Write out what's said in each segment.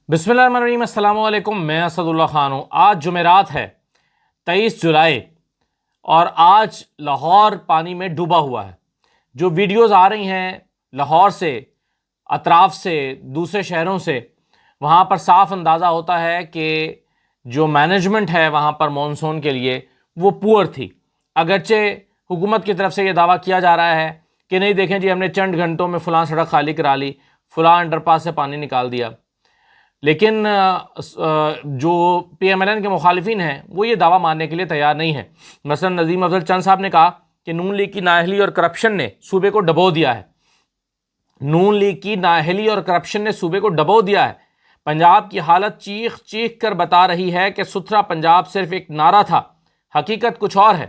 بسم اللہ الرحمن الرحیم، السلام علیکم۔ میں اسد اللہ خان ہوں۔ آج جمعرات ہے 23 جولائی اور آج لاہور پانی میں ڈوبا ہوا ہے۔ جو ویڈیوز آ رہی ہیں لاہور سے، اطراف سے، دوسرے شہروں سے، وہاں پر صاف اندازہ ہوتا ہے کہ جو مینجمنٹ ہے وہاں پر مانسون کے لیے وہ پور تھی۔ اگرچہ حکومت کی طرف سے یہ دعویٰ کیا جا رہا ہے کہ نہیں دیکھیں جی ہم نے چند گھنٹوں میں فلاں سڑک خالی کرا لی، فلاں انڈر پاس سے پانی نکال دیا، لیکن جو پی ایم ایل این کے مخالفین ہیں وہ یہ دعویٰ ماننے کے لیے تیار نہیں ہیں۔ مثلا نظیم افضل چند صاحب نے کہا کہ نون لیگ کی نااہلی اور کرپشن نے صوبے کو ڈبو دیا ہے۔ نون لیگ کی نااہلی اور کرپشن نے صوبے کو ڈبو دیا ہے۔ پنجاب کی حالت چیخ چیخ کر بتا رہی ہے کہ ستھرا پنجاب صرف ایک نعرہ تھا، حقیقت کچھ اور ہے۔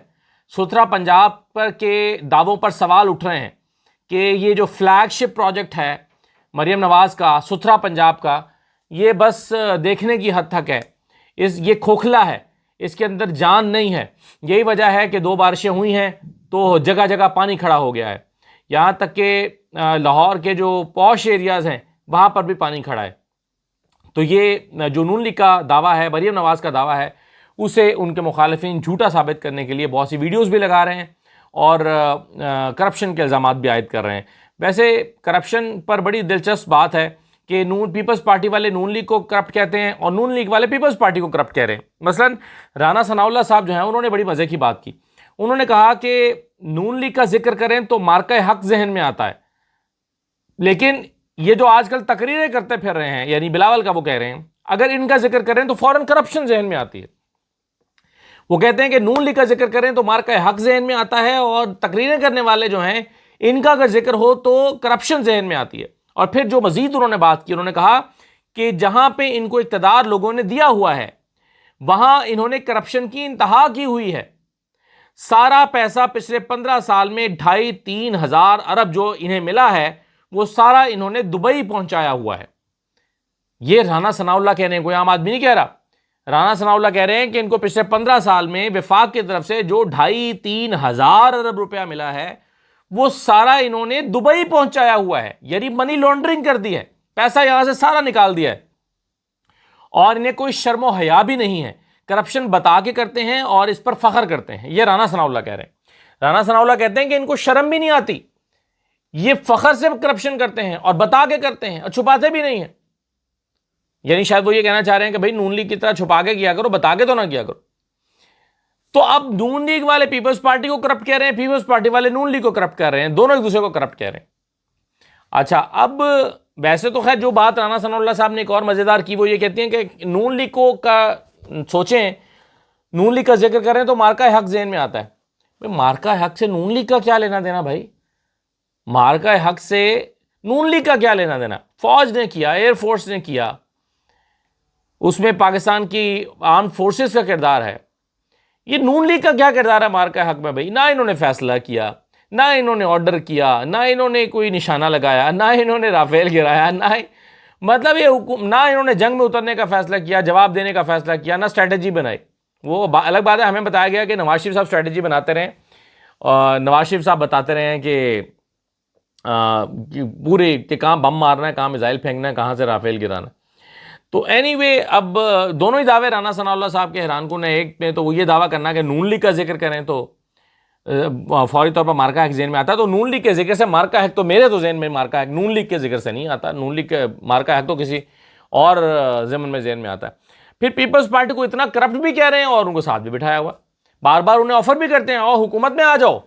ستھرا پنجاب پر کے دعووں پر سوال اٹھ رہے ہیں کہ یہ جو فلیگ شپ پروجیکٹ ہے مریم نواز کا، ستھرا پنجاب کا، یہ بس دیکھنے کی حد تک ہے، یہ کھوکھلا ہے، اس کے اندر جان نہیں ہے۔ یہی وجہ ہے کہ 2 بارشیں ہوئی ہیں تو جگہ جگہ پانی کھڑا ہو گیا ہے، یہاں تک کہ لاہور کے جو پوش ایریاز ہیں وہاں پر بھی پانی کھڑا ہے۔ تو یہ جو نون لیگ کا دعویٰ ہے، مریم نواز کا دعویٰ ہے، اسے ان کے مخالفین جھوٹا ثابت کرنے کے لیے بہت سی ویڈیوز بھی لگا رہے ہیں اور کرپشن کے الزامات بھی عائد کر رہے ہیں۔ ویسے کرپشن پر بڑی دلچسپ بات ہے کہ پیپلز پارٹی والے نون لیگ کو کرپٹ کہتے ہیں اور نون لیگ والے پیپلز پارٹی کو کرپٹ کہہ رہے ہیں۔ مثلا رانا ثناء اللہ صاحب جو ہیں انہوں نے بڑی مزے کی بات کی۔ انہوں نے کہا کہ نون لیگ کا ذکر کریں تو مارکہ حق ذہن میں آتا ہے، لیکن یہ جو آج کل تقریریں کرتے پھر رہے ہیں، یعنی بلاول کا وہ کہہ رہے ہیں، اگر ان کا ذکر کریں تو فوراً کرپشن ذہن میں آتی ہے۔ وہ کہتے ہیں کہ نون لیگ کا ذکر کریں تو مارکہ حق ذہن میں آتا ہے، اور تقریریں کرنے والے جو ہیں ان کا اگر ذکر ہو تو کرپشن ذہن میں آتی ہے۔ اور پھر جو مزید انہوں نے بات کی، انہوں نے کہا کہ جہاں پہ ان کو اقتدار لوگوں نے دیا ہوا ہے وہاں انہوں نے کرپشن کی انتہا کی ہوئی ہے۔ سارا پیسہ پچھلے 15 سال میں 2.5-3 ہزار ارب جو انہیں ملا ہے وہ سارا انہوں نے دبئی پہنچایا ہوا ہے۔ یہ رانا ثناء اللہ کہہ رہے ہیں، کوئی عام آدمی نہیں کہہ رہا۔ رانا ثناء اللہ کہہ رہے ہیں کہ ان کو پچھلے 15 سال میں وفاق کی طرف سے جو 2.5-3 ہزار ارب روپیہ ملا ہے وہ سارا انہوں نے دبئی پہنچایا ہوا ہے، یعنی منی لانڈرنگ کر دی ہے، پیسہ یہاں سے سارا نکال دیا ہے، اور انہیں کوئی شرم و حیا بھی نہیں ہے۔ کرپشن بتا کے کرتے ہیں اور اس پر فخر کرتے ہیں۔ یہ رانا ثناء اللہ کہہ رہے ہیں۔ رانا ثناء اللہ کہتے ہیں کہ ان کو شرم بھی نہیں آتی، یہ فخر سے کرپشن کرتے ہیں اور بتا کے کرتے ہیں اور چھپاتے بھی نہیں ہیں۔ یعنی شاید وہ یہ کہنا چاہ رہے ہیں کہ بھائی نون لیگ کی طرح چھپا کے کیا کرو، بتا کے تو نہ کیا کرو۔ تو اب نون لیگ والے پیپلز پارٹی کو کرپٹ کہہ رہے ہیں، پیپلز پارٹی والے نون لیگ کو کرپٹ کہہ رہے ہیں، دونوں ایک دوسرے کو کرپٹ کہہ رہے ہیں۔ اچھا، اب ویسے تو خیر جو بات رانا ثناء اللہ صاحب نے ایک اور مزیدار کی، وہ یہ کہتی ہیں کہ نون لیگ کو سوچیں، نون لیگ کا ذکر کریں تو مارکہ حق ذہن میں آتا ہے۔ مارکہ حق سے نون لیگ کا کیا لینا دینا بھائی؟ مارکہ حق سے نون لیگ کا کیا لینا دینا؟ فوج نے کیا، ایئر فورس نے کیا، اس میں پاکستان کی آرم فورسز کا کردار ہے۔ یہ نون لیگ کا کیا کردار ہے مارکہ حق میں بھائی؟ نہ انہوں نے فیصلہ کیا، نہ انہوں نے آرڈر کیا، نہ انہوں نے کوئی نشانہ لگایا، نہ انہوں نے رافیل گرایا، مطلب یہ نہ انہوں نے جنگ میں اترنے کا فیصلہ کیا، جواب دینے کا فیصلہ کیا، نہ اسٹریٹجی بنائی۔ وہ الگ بات ہے، ہمیں بتایا گیا کہ نواز شریف صاحب اسٹریٹجی بناتے رہیں، اور نواز شریف صاحب بتاتے رہے ہیں کہ پورے کہ کہاں بم مارنا ہے، کہاں میزائل پھینکنا ہے، کہاں سے رافیل گرانا۔ تو اینی وے اب دونوں ہی دعوے رانا ثناء اللہ صاحب کے حیران کن ہیں۔ ایک میں تو وہ یہ دعویٰ کرنا کہ نون لیگ کا ذکر کریں تو فوری طور پر مارکہ حق ذہن میں آتا ہے، تو نون لیگ کے ذکر سے مارکہ حق تو میرے تو ذہن میں مارکہ حق نون لیگ کے ذکر سے نہیں آتا، نون لیگ کے مارکہ حق تو کسی اور ضمن میں ذہن میں آتا ہے۔ پھر پیپلز پارٹی کو اتنا کرپٹ بھی کہہ رہے ہیں اور ان کو ساتھ بھی بٹھایا ہوا، بار بار انہیں آفر بھی کرتے ہیں اور حکومت میں آ جاؤ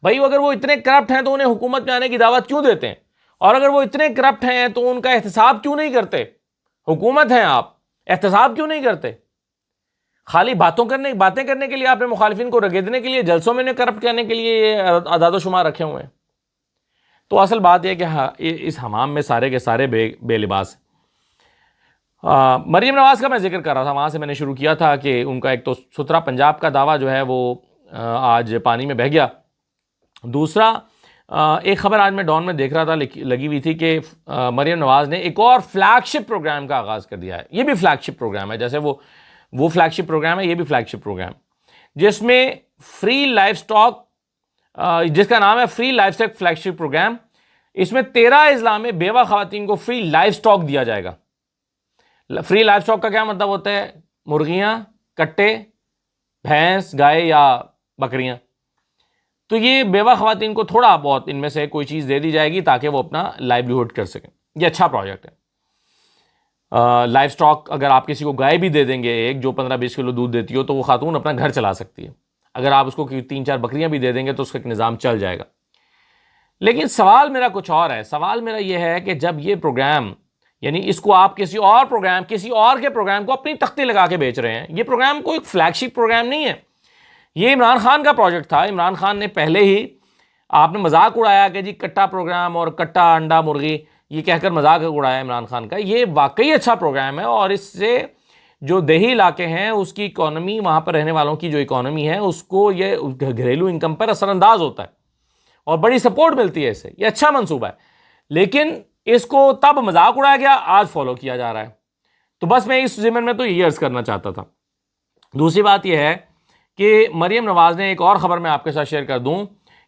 بھائی۔ اگر وہ اتنے کرپٹ ہیں تو انہیں حکومت میں آنے کی دعوت کیوں دیتے ہیں؟ اور اگر وہ اتنے کرپٹ ہیں تو ان کا احتساب کیوں نہیں کرتے؟ حکومت ہیں آپ، احتساب کیوں نہیں کرتے؟ خالی باتیں کرنے کے لیے آپ نے مخالفین کو رگیدنے کے لیے، جلسوں میں انہیں کرپٹ کرنے کے لیے یہ اعداد و شمار رکھے ہوئے ہیں۔ تو اصل بات یہ کہ اس حمام میں سارے کے سارے بے لباس ہیں۔ مریم نواز کا میں ذکر کر رہا تھا، وہاں سے میں نے شروع کیا تھا کہ ان کا ایک تو ستھرا پنجاب کا دعویٰ جو ہے وہ آج پانی میں بہہ گیا۔ دوسرا ایک خبر آج میں ڈان میں دیکھ رہا تھا، لگی ہوئی تھی کہ مریم نواز نے ایک اور فلیگ شپ پروگرام کا آغاز کر دیا ہے۔ یہ بھی فلیگ شپ پروگرام ہے، جیسے وہ فلیگ شپ پروگرام ہے، یہ بھی فلیگ شپ پروگرام، جس میں فری لائف سٹاک، جس کا نام ہے فری لائف سٹاک فلیگ شپ پروگرام۔ اس میں 13 اضلاع میں بیوہ خواتین کو فری لائف سٹاک دیا جائے گا۔ فری لائف اسٹاک کا کیا مطلب ہوتا ہے؟ مرغیاں، کٹے، بھینس، گائے یا بکریاں. تو یہ بیوہ خواتین کو تھوڑا بہت ان میں سے کوئی چیز دے دی جائے گی تاکہ وہ اپنا لائیولیہڈ کر سکیں. یہ اچھا پروجیکٹ ہے. لائف اسٹاک اگر آپ کسی کو گائے بھی دے دیں گے ایک جو 15-20 کلو دودھ دیتی ہو تو وہ خاتون اپنا گھر چلا سکتی ہے. اگر آپ اس کو 3-4 بکریاں بھی دے دیں گے تو اس کا ایک نظام چل جائے گا. لیکن سوال میرا کچھ اور ہے. سوال میرا یہ ہے کہ جب یہ پروگرام، یعنی اس کو آپ کسی اور کے پروگرام کو اپنی تختی لگا کے بیچ رہے ہیں. یہ پروگرام کوئی فلیگ شپ پروگرام نہیں ہے. یہ عمران خان کا پروجیکٹ تھا. عمران خان نے پہلے ہی، آپ نے مذاق اڑایا کہ جی کٹا پروگرام اور کٹا انڈا مرغی، یہ کہہ کر مذاق اڑایا عمران خان کا. یہ واقعی اچھا پروگرام ہے اور اس سے جو دیہی علاقے ہیں اس کی اکانومی، وہاں پر رہنے والوں کی جو اکانومی ہے اس کو، یہ گھریلو انکم پر اثر انداز ہوتا ہے اور بڑی سپورٹ ملتی ہے اس سے. یہ اچھا منصوبہ ہے. لیکن اس کو تب مذاق اڑایا گیا، آج فالو کیا جا رہا ہے. تو بس میں اس ضمن میں تو یہ عرض کرنا چاہتا تھا. دوسری بات یہ ہے کہ مریم نواز نے ایک اور خبر میں آپ کے ساتھ شیئر کر دوں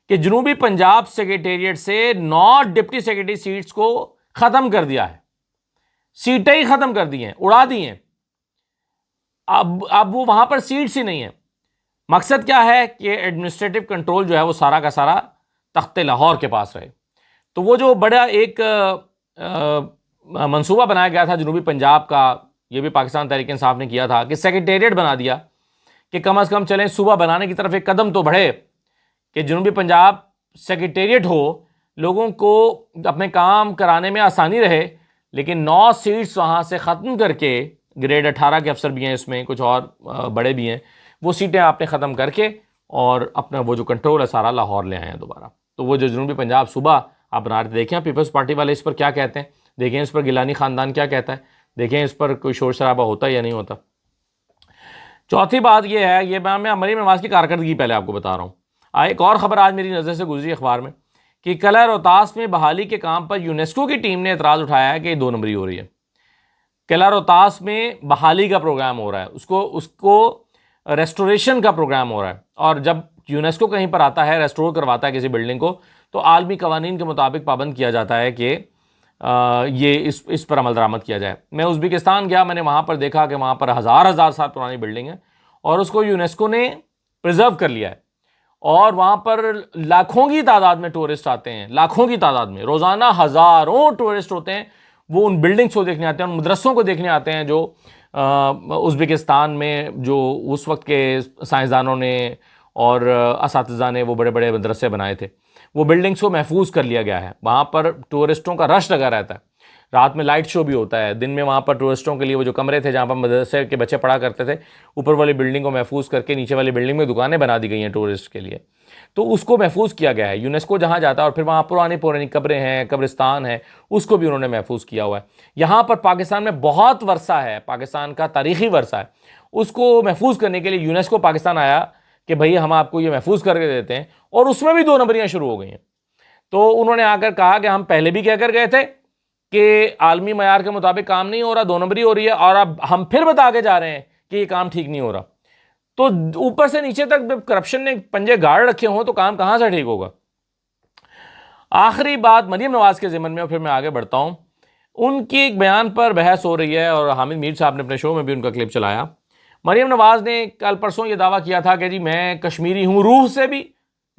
کہ جنوبی پنجاب سیکریٹریٹ سے 9 ڈپٹی سیکریٹری سیٹس کو ختم کر دیا ہے. سیٹیں ہی ختم کر دی ہیں، اڑا دی ہیں. اب وہ وہاں پر سیٹس ہی نہیں ہیں. مقصد کیا ہے کہ ایڈمنسٹریٹو کنٹرول جو ہے وہ سارا کا سارا تخت لاہور کے پاس رہے. تو وہ جو بڑا ایک منصوبہ بنایا گیا تھا جنوبی پنجاب کا، یہ بھی پاکستان تحریک انصاف نے کیا تھا کہ سیکریٹریٹ بنا دیا کہ کم از کم چلیں صوبہ بنانے کی طرف ایک قدم تو بڑھے کہ جنوبی پنجاب سیکریٹریٹ ہو، لوگوں کو اپنے کام کرانے میں آسانی رہے. لیکن 9 سیٹس وہاں سے ختم کر کے، گریڈ 18 کے افسر بھی ہیں اس میں، کچھ اور بڑے بھی ہیں، وہ سیٹیں آپ نے ختم کر کے اور اپنا وہ جو کنٹرول ہے سارا لاہور لے آئے ہیں دوبارہ. تو وہ جو جنوبی پنجاب صوبہ آپ بنا رہے، دیکھیں پیپلز پارٹی والے اس پر کیا کہتے ہیں، دیکھیں اس پر گیلانی خاندان کیا کہتا ہے، دیکھیں اس پر کوئی شور شرابہ ہوتا ہے یا نہیں ہوتا. چوتھی بات یہ ہے، یہ میں مریم نواز کی کارکردگی پہلے آپ کو بتا رہا ہوں. ایک اور خبر آج میری نظر سے گزری اخبار میں کہ قلعہ روہتاس میں بحالی کے کام پر یونیسکو کی ٹیم نے اعتراض اٹھایا ہے کہ 2 نمبری ہو رہی ہے. قلعہ روہتاس میں بحالی کا پروگرام ہو رہا ہے، اس کو ریسٹوریشن کا پروگرام ہو رہا ہے. اور جب یونیسکو کہیں پر آتا ہے، ریسٹور کرواتا ہے کسی بلڈنگ کو، تو عالمی قوانین کے مطابق پابند کیا جاتا ہے کہ یہ اس پر عمل درآمد کیا جائے. میں ازبکستان گیا، میں نے وہاں پر دیکھا کہ وہاں پر ہزار سال پرانی بلڈنگ ہے اور اس کو یونیسکو نے پرزرو کر لیا ہے. اور وہاں پر لاکھوں کی تعداد میں ٹورسٹ آتے ہیں، لاکھوں کی تعداد میں، روزانہ ہزاروں ٹورسٹ ہوتے ہیں. وہ ان بلڈنگس کو دیکھنے آتے ہیں، ان مدرسوں کو دیکھنے آتے ہیں جو ازبکستان میں جو اس وقت کے سائنسدانوں نے اور اساتذہ نے وہ بڑے بڑے مدرسے بنائے تھے. وہ بلڈنگس کو محفوظ کر لیا گیا ہے. وہاں پر ٹورسٹوں کا رش لگا رہتا ہے. رات میں لائٹ شو بھی ہوتا ہے، دن میں وہاں پر ٹورسٹوں کے لیے وہ جو کمرے تھے جہاں پر مدرسے کے بچے پڑھا کرتے تھے، اوپر والی بلڈنگ کو محفوظ کر کے نیچے والی بلڈنگ میں دکانیں بنا دی گئی ہیں ٹورسٹ کے لیے. تو اس کو محفوظ کیا گیا ہے. یونیسکو جہاں جاتا ہے، اور پھر وہاں پرانی قبریں ہیں، قبرستان ہے، اس کو بھی انہوں نے محفوظ کیا ہوا ہے. یہاں پر پاکستان میں بہت ورثہ ہے، پاکستان کا تاریخی ورثہ ہے، اس کو محفوظ کرنے کے لیے یونیسکو پاکستان آیا کہ بھئی ہم آپ کو یہ محفوظ کر کے دیتے ہیں. اور اس میں بھی 2 نمبریاں شروع ہو گئی ہیں. تو انہوں نے آ کر کہا کہ ہم پہلے بھی کہہ کر گئے تھے کہ عالمی معیار کے مطابق کام نہیں ہو رہا، 2 نمبری ہو رہی ہے، اور اب ہم پھر بتا کے جا رہے ہیں کہ یہ کام ٹھیک نہیں ہو رہا. تو اوپر سے نیچے تک جب کرپشن نے پنجے گاڑ رکھے ہوں تو کام کہاں سے ٹھیک ہوگا. آخری بات مریم نواز کے ضمن میں، اور پھر میں آگے بڑھتا ہوں. ان کی ایک بیان پر بحث ہو رہی ہے اور حامد میر صاحب نے اپنے شو میں بھی ان کا کلپ چلایا. مریم نواز نے کل پرسوں یہ دعویٰ کیا تھا کہ جی میں کشمیری ہوں، روح سے بھی،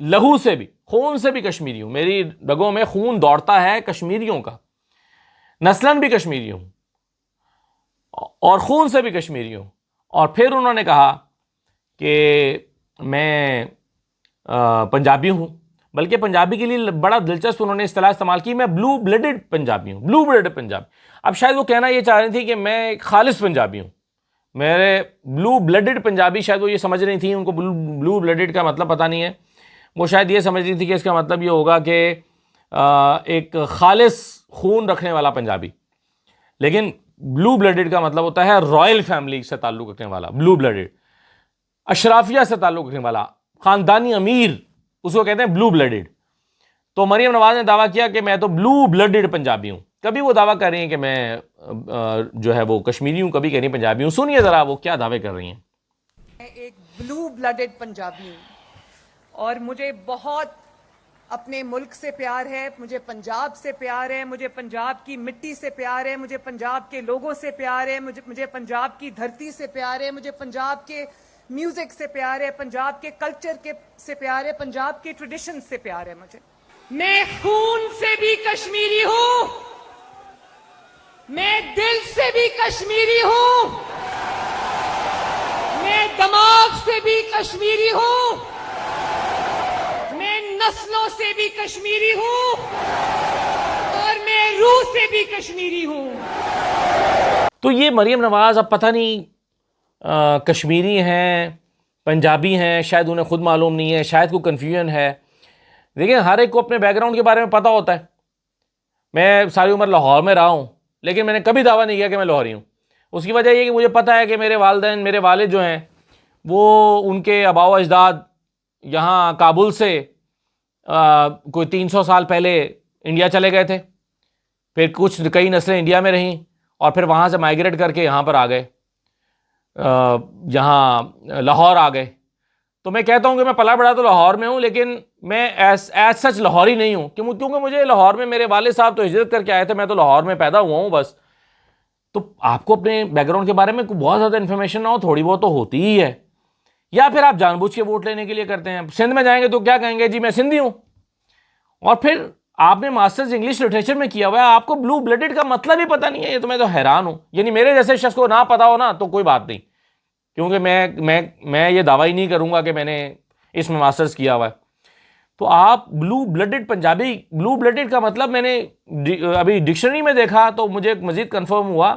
لہو سے بھی، خون سے بھی کشمیری ہوں، میری رگوں میں خون دوڑتا ہے کشمیریوں کا، نسلاً بھی کشمیری ہوں اور خون سے بھی کشمیری ہوں. اور پھر انہوں نے کہا کہ میں پنجابی ہوں، بلکہ پنجابی کے لیے بڑا دلچسپ انہوں نے اصطلاح استعمال کی، میں بلو بلڈڈ پنجابی ہوں، بلو بلڈڈ پنجابی. اب شاید وہ کہنا یہ چاہ رہی تھی کہ میں ایک خالص پنجابی ہوں، میرے بلو بلڈڈ پنجابی. شاید وہ یہ سمجھ رہی تھی، ان کو بلو بلڈڈ کا مطلب پتہ نہیں ہے، وہ شاید یہ سمجھ رہی تھی کہ اس کا مطلب یہ ہوگا کہ ایک خالص خون رکھنے والا پنجابی. لیکن بلو بلڈڈ کا مطلب ہوتا ہے رائل فیملی سے تعلق رکھنے والا، بلو بلڈڈ، اشرافیہ سے تعلق رکھنے والا، خاندانی امیر، اس کو کہتے ہیں بلو بلڈڈ. تو مریم نواز نے دعویٰ کیا کہ میں تو بلو بلڈڈ پنجابی ہوں. کبھی وہ دعویٰ کر رہی ہیں کہ میں جو ہے وہ کشمیری ہوں، کبھی کہہ رہی ہیں پنجابی ہوں. سنیے ذرا وہ کیا دعوے کر رہی ہیں. میں ایک بلو بلڈڈ پنجابی ہوں اور مجھے بہت اپنے ملک سے پیار ہے، مجھے پنجاب سے پیار ہے، مجھے پنجاب کی مٹی سے پیار ہے، مجھے پنجاب کے لوگوں سے پیار ہے، مجھے پنجاب کی دھرتی سے پیار ہے، مجھے پنجاب کے میوزک سے پیار ہے، پنجاب کے کلچر سے پیار ہے، پنجاب کے ٹریڈیشن سے پیار ہے مجھے۔ میں خون سے بھی کشمیری ہوں، میں دل سے بھی کشمیری ہوں، میں دماغ سے بھی کشمیری ہوں، میں نسلوں سے بھی کشمیری ہوں، اور میں روح سے بھی کشمیری ہوں۔ تو یہ مریم نواز اب پتہ نہیں کشمیری ہیں، پنجابی ہیں، شاید انہیں خود معلوم نہیں ہے، شاید کوئی کنفیوژن ہے۔ دیکھیں ہر ایک کو اپنے بیک گراؤنڈ کے بارے میں پتہ ہوتا ہے۔ میں ساری عمر لاہور میں رہا ہوں، لیکن میں نے کبھی دعویٰ نہیں کیا کہ میں لاہوری ہوں۔ اس کی وجہ یہ کہ مجھے پتہ ہے کہ میرے والدین، میرے والد جو ہیں وہ ان کے آباء و اجداد یہاں کابل سے کوئی 300 سال پہلے انڈیا چلے گئے تھے، پھر کئی نسلیں انڈیا میں رہیں اور پھر وہاں سے مائیگریٹ کر کے یہاں پر آ گئے، یہاں لاہور آ گئے۔ تو میں کہتا ہوں کہ میں پلا بڑا تو لاہور میں ہوں، لیکن میں ایز سچ لاہوری نہیں ہوں، کیونکہ مجھے لاہور میں میرے والد صاحب تو ہجرت کر کے آئے تھے، میں تو لاہور میں پیدا ہوا ہوں بس۔ تو آپ کو اپنے بیک گراؤنڈ کے بارے میں بہت زیادہ انفارمیشن نہ ہو، تھوڑی بہت تو ہوتی ہی ہے، یا پھر آپ جان بوجھ کے ووٹ لینے کے لیے کرتے ہیں۔ سندھ میں جائیں گے تو کیا کہیں گے؟ جی میں سندھی ہوں۔ اور پھر آپ نے ماسٹرز انگلش لٹریچر میں کیا ہوا ہے، آپ کو بلو بلڈڈ کا مطلب ہی پتہ نہیں ہے، یہ تو میں تو حیران ہوں۔ یعنی میرے جیسے شخص کو نہ پتا ہو نا تو کوئی بات نہیں، کیونکہ میں یہ دعویٰ ہی نہیں کروں گا کہ میں نے اس میں ماسٹرز کیا ہوا ہے۔ تو آپ بلو بلڈڈ پنجابی، بلو بلڈڈ کا مطلب میں نے ابھی ڈکشنری میں دیکھا تو مجھے مزید کنفرم ہوا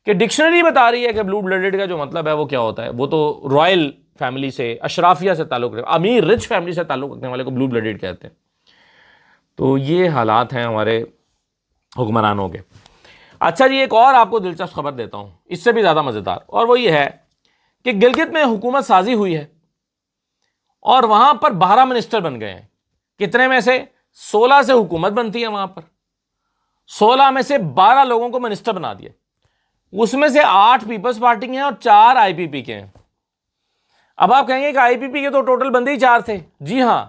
کہ ڈکشنری بتا رہی ہے کہ بلو بلڈڈ کا جو مطلب ہے وہ کیا ہوتا ہے، وہ تو رائل فیملی سے، اشرافیہ سے تعلق رکھنے، امیر رچ فیملی سے تعلق رکھنے والے کو بلو بلڈڈ کہتے ہیں۔ تو یہ حالات ہیں ہمارے حکمرانوں کے۔ اچھا جی، ایک اور آپ کو دلچسپ خبر دیتا ہوں، اس سے بھی زیادہ مزیدار، اور وہ یہ ہے کہ گلگت میں حکومت سازی ہوئی ہے اور وہاں پر 12 منسٹر بن گئے ہیں۔ کتنے میں سے؟ 16 سے حکومت بنتی ہے وہاں پر، 16 میں سے 12 لوگوں کو منسٹر بنا دیا، اس میں سے 8 پیپلز پارٹی کے ہیں اور 4 آئی پی پی کے ہیں۔ اب آپ کہیں گے کہ آئی پی پی کے تو ٹوٹل بندے ہی 4 تھے۔ جی ہاں،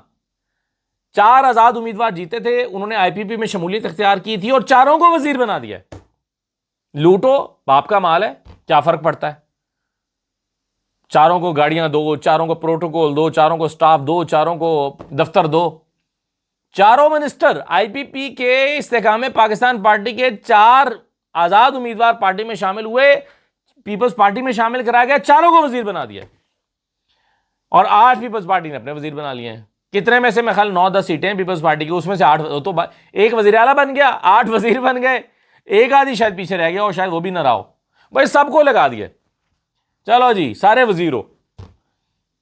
4 آزاد امیدوار جیتے تھے، انہوں نے آئی پی پی میں شمولیت اختیار کی تھی اور 4 کو وزیر بنا دیا۔ لوٹو، باپ کا مال ہے، کیا فرق پڑتا ہے؟ 4 کو گاڑیاں دو، 4 کو پروٹوکول دو، 4 کو سٹاف دو، 4 کو دفتر دو۔ 4 منسٹر آئی پی پی کے استحکام پاکستان پارٹی کے 4 آزاد امیدوار پارٹی میں شامل ہوئے، پیپلز پارٹی میں شامل کرایا گیا، 4 کو وزیر بنا دیا، اور 8 پیپلز پارٹی نے اپنے وزیر بنا لیے ہیں۔ کتنے میں سے؟ میں خیال 9-10 سیٹیں ہیں پیپلز پارٹی کی، اس میں سے 8 تو ایک وزیر اعلیٰ بن گیا، 8 وزیر بن گئے، ایک آدھی شاید پیچھے رہ گیا اور شاید وہ بھی نہ رہا ہو، بھائی سب کو لگا دیا، چلو جی سارے وزیر ہو۔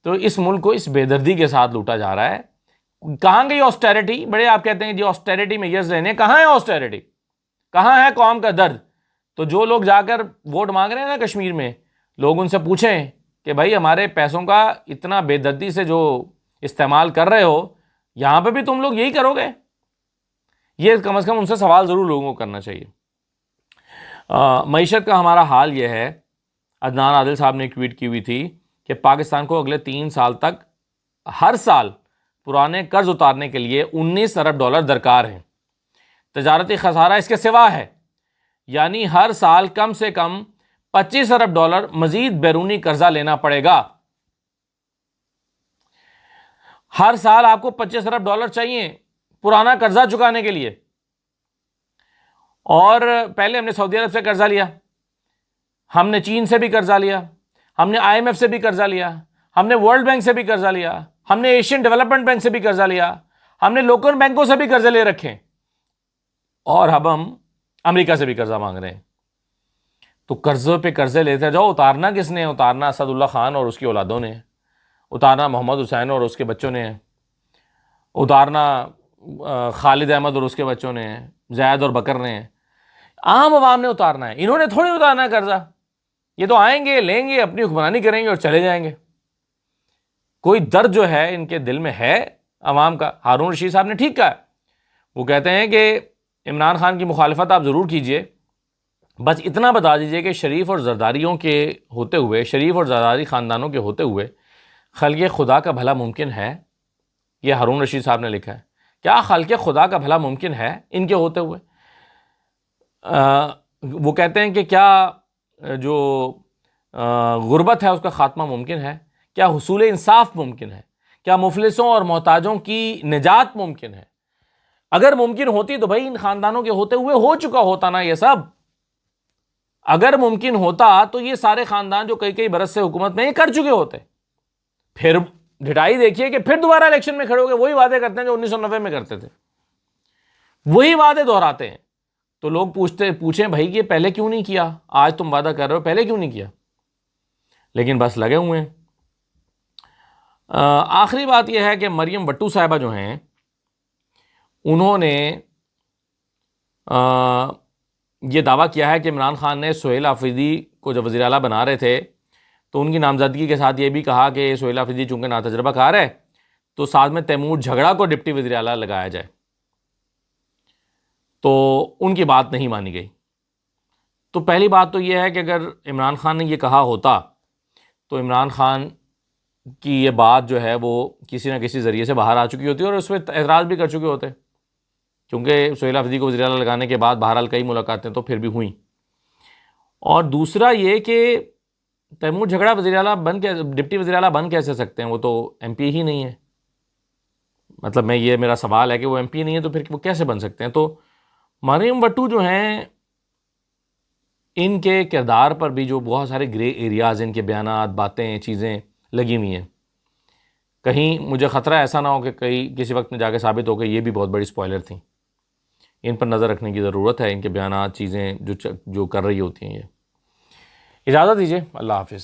تو اس ملک کو اس بے دردی کے ساتھ لوٹا جا رہا ہے۔ کہاں گئی آسٹیرٹی؟ بڑے آپ کہتے ہیں جی آسٹیرٹی میجرز لینے، کہاں ہے آسٹیرٹی؟ کہاں ہے قوم کا درد؟ تو جو لوگ جا کر ووٹ مانگ رہے ہیں نا کشمیر میں، لوگ ان سے پوچھیں کہ بھائی ہمارے پیسوں کا اتنا بے دردی سے جو استعمال کر رہے ہو، یہاں پہ بھی تم لوگ یہی کرو گے؟ یہ کم از کم ان سے سوال ضرور لوگوں کو کرنا چاہیے۔ معیشت کا ہمارا حال یہ ہے، عدنان عادل صاحب نے ٹویٹ کی ہوئی تھی کہ پاکستان کو اگلے 3 سال تک ہر سال پرانے قرض اتارنے کے لیے 19 ارب ڈالر درکار ہیں۔ تجارتی خسارہ اس کے سوا ہے، یعنی ہر سال کم سے کم 25 ارب ڈالر مزید بیرونی قرضہ لینا پڑے گا۔ ہر سال آپ کو 25 ارب ڈالر چاہیے پرانا قرضہ چکانے کے لیے۔ اور پہلے ہم نے سعودی عرب سے قرضہ لیا، ہم نے چین سے بھی قرضہ لیا، ہم نے آئی ایم ایف سے بھی قرضہ لیا، ہم نے ورلڈ بینک سے بھی قرضہ لیا، ہم نے ایشین ڈیولپمنٹ بینک سے بھی قرضہ لیا، ہم نے لوکل بینکوں سے بھی قرضے لے رکھے، اور اب ہم امریکہ سے بھی قرضہ مانگ رہے ہیں۔ تو قرضوں پہ قرضے لیتے جاؤ، اتارنا کس نے؟ اتارنا اسد اللہ خان اور اس کی اولادوں نے، اتارنا محمد حسین اور اس کے بچوں نے، اتارنا خالد احمد اور اس کے بچوں نے، زید اور بکر نے، عام عوام نے اتارنا ہے۔ انہوں نے تھوڑی اتارنا ہے قرضہ، یہ تو آئیں گے، لیں گے، اپنی حکمرانی کریں گے اور چلے جائیں گے۔ کوئی درد جو ہے ان کے دل میں ہے عوام کا۔ ہارون رشید صاحب نے ٹھیک کہا، وہ کہتے ہیں کہ عمران خان کی مخالفت آپ ضرور کیجئے، بس اتنا بتا دیجئے کہ شریف اور زرداریوں کے ہوتے ہوئے، شریف اور زرداری خاندانوں کے ہوتے ہوئے خلق خدا کا بھلا ممکن ہے؟ یہ ہارون رشید صاحب نے لکھا ہے کیا خلق خدا کا بھلا ممکن ہے ان کے ہوتے ہوئے؟ وہ کہتے ہیں کہ کیا جو غربت ہے اس کا خاتمہ ممکن ہے؟ کیا حصول انصاف ممکن ہے؟ کیا مفلسوں اور محتاجوں کی نجات ممکن ہے؟ اگر ممکن ہوتی تو بھائی ان خاندانوں کے ہوتے ہوئے ہو چکا ہوتا نا یہ سب. اگر ممکن ہوتا تو یہ سارے خاندان جو کئی برس سے حکومت میں یہ کر چکے ہوتے. پھر ڈھٹائی دیکھیے کہ پھر دوبارہ الیکشن میں کھڑے ہو کے وہی وعدے کرتے ہیں جو 1990 میں کرتے تھے, وہی وعدے دہراتے ہیں. تو لوگ پوچھیں بھائی کہ پہلے کیوں نہیں کیا؟ آج تم وعدہ کر رہے ہو, پہلے کیوں نہیں کیا؟ لیکن بس لگے ہوئے ہیں. آخری بات یہ ہے کہ مریم وٹو صاحبہ جو ہیں انہوں نے یہ دعویٰ کیا ہے کہ عمران خان نے سہیل آفریدی کو جب وزیر اعلیٰ بنا رہے تھے تو ان کی نامزدگی کے ساتھ یہ بھی کہا کہ سہیل آفریدی چونکہ ناتجربہ کار ہے تو ساتھ میں تیمور جھگڑا کو ڈپٹی وزیر اعلیٰ لگایا جائے. تو ان کی بات نہیں مانی گئی. تو پہلی بات تو یہ ہے کہ اگر عمران خان نے یہ کہا ہوتا تو عمران خان کی یہ بات جو ہے وہ کسی نہ کسی ذریعے سے باہر آ چکی ہوتی اور اس پہ اعتراض بھی کر چکے ہوتے, کیونکہ سہیل آفریدی کو وزیر اعلیٰ لگانے کے بعد بہرحال کئی ملاقاتیں تو پھر بھی ہوئیں. اور دوسرا یہ کہ تیمور جھگڑا وزیر اعلیٰ ڈپٹی وزیر اعلیٰ بن کیسے سکتے ہیں؟ وہ تو ایم پی ہی نہیں ہے. مطلب یہ میرا سوال ہے کہ وہ ایم پی نہیں ہے تو پھر وہ کیسے بن سکتے ہیں؟ تو مریم وٹو جو ہیں ان کے کردار پر بھی جو بہت سارے گرے ایریاز، ان کے بیانات، باتیں، چیزیں لگی ہوئی ہیں. کہیں مجھے خطرہ ایسا نہ ہو کہ کسی وقت میں جا کے ثابت ہو کہ یہ بھی بہت بڑی سپوائلر تھیں. ان پر نظر رکھنے کی ضرورت ہے، ان کے بیانات، چیزیں جو کر رہی ہوتی ہیں. یہ اجازت دیجیے، اللہ حافظ.